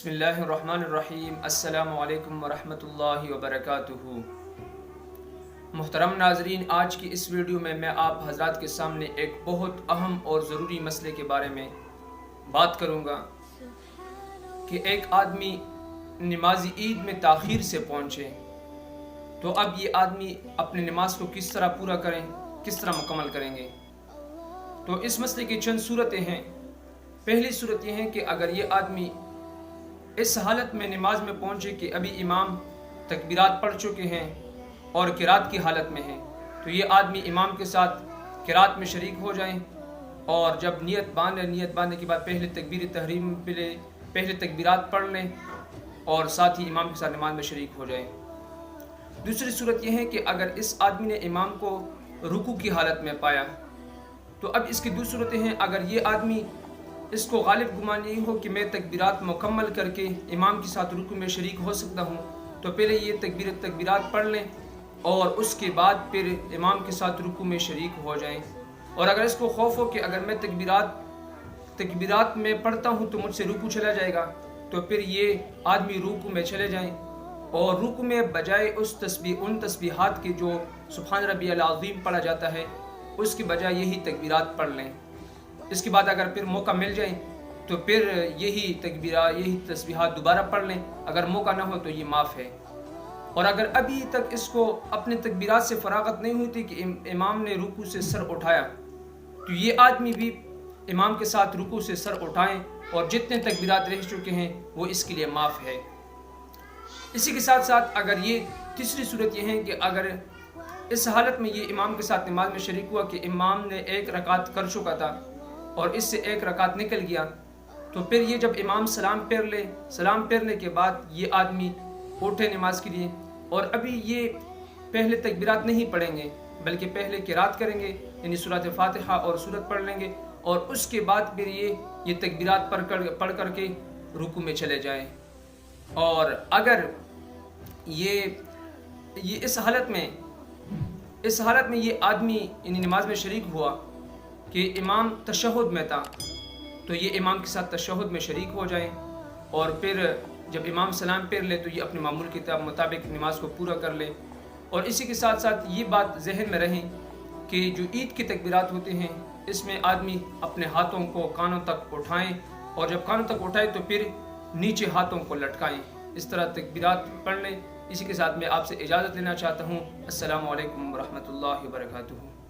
بسم اللہ الرحمن الرحیم۔ السلام علیکم ورحمۃ اللہ وبرکاتہ۔ محترم ناظرین، آج کی اس ویڈیو میں آپ حضرات کے سامنے ایک بہت اہم اور ضروری مسئلے کے بارے میں بات کروں گا کہ ایک آدمی نماز عید میں تاخیر سے پہنچے تو اب یہ آدمی اپنی نماز کو کس طرح پورا کریں، کس طرح مکمل کریں گے۔ تو اس مسئلے کی چند صورتیں ہیں۔ پہلی صورت یہ ہے کہ اگر یہ آدمی اس حالت میں نماز میں پہنچے کہ ابھی امام تکبیرات پڑھ چکے ہیں اور قرات کی حالت میں ہیں، تو یہ آدمی امام کے ساتھ قرات میں شریک ہو جائیں، اور جب نیت باندھنے کے بعد پہلے تکبیر تحریم پہلے تکبیرات پڑھ لیں اور ساتھ ہی امام کے ساتھ نماز میں شریک ہو جائیں۔ دوسری صورت یہ ہے کہ اگر اس آدمی نے امام کو رکوع کی حالت میں پایا تو اب اس کی دو صورتیں ہیں۔ اگر یہ آدمی اس کو غالب گمان یہی ہو کہ میں تکبیرات مکمل کر کے امام کے ساتھ رکوع میں شریک ہو سکتا ہوں، تو پہلے یہ تکبیرات پڑھ لیں اور اس کے بعد پھر امام کے ساتھ رکوع میں شریک ہو جائیں۔ اور اگر اس کو خوف ہو کہ اگر میں تکبیرات میں پڑھتا ہوں تو مجھ سے رکوع چلا جائے گا، تو پھر یہ آدمی رکوع میں چلے جائیں اور رکوع میں بجائے ان تسبیحات کے جو سبحان ربی العظیم پڑھا جاتا ہے، اس کی بجائے یہی تکبیرات پڑھ لیں۔ اس کے بعد اگر پھر موقع مل جائیں تو پھر یہی تسبیحات دوبارہ پڑھ لیں۔ اگر موقع نہ ہو تو یہ معاف ہے۔ اور اگر ابھی تک اس کو اپنے تکبیرات سے فراغت نہیں ہوتی کہ امام نے رکوع سے سر اٹھایا، تو یہ آدمی بھی امام کے ساتھ رکوع سے سر اٹھائیں اور جتنے تکبیرات رہ چکے ہیں وہ اس کے لیے معاف ہے۔ اسی کے ساتھ ساتھ اگر یہ تیسری صورت یہ ہے کہ اگر اس حالت میں یہ امام کے ساتھ نماز میں شریک ہوا کہ امام نے ایک رکعت کر چکا تھا اور اس سے ایک رکعت نکل گیا، تو پھر یہ جب امام سلام پھیرنے کے بعد یہ آدمی اٹھے نماز کے لیے، اور ابھی یہ پہلے تکبیرات نہیں پڑھیں گے بلکہ پہلے قرات کریں گے، یعنی سورۃ فاتحہ اور سورت پڑھ لیں گے، اور اس کے بعد پھر یہ تکبیرات پڑھ کر کے رکوع میں چلے جائیں۔ اور اگر یہ اس حالت میں یہ آدمی یعنی نماز میں شریک ہوا کہ امام تشہد میں تھا، تو یہ امام کے ساتھ تشہد میں شریک ہو جائیں، اور پھر جب امام سلام پھیر لے تو یہ اپنے معمول کے مطابق نماز کو پورا کر لے۔ اور اسی کے ساتھ ساتھ یہ بات ذہن میں رہیں کہ جو عید کی تکبیرات ہوتے ہیں اس میں آدمی اپنے ہاتھوں کو کانوں تک اٹھائیں، اور جب کانوں تک اٹھائیں تو پھر نیچے ہاتھوں کو لٹکائیں، اس طرح تکبیرات پڑھ لیں۔ اسی کے ساتھ میں آپ سے اجازت لینا چاہتا ہوں۔ السلام علیکم ورحمۃ اللہ وبرکاتہ۔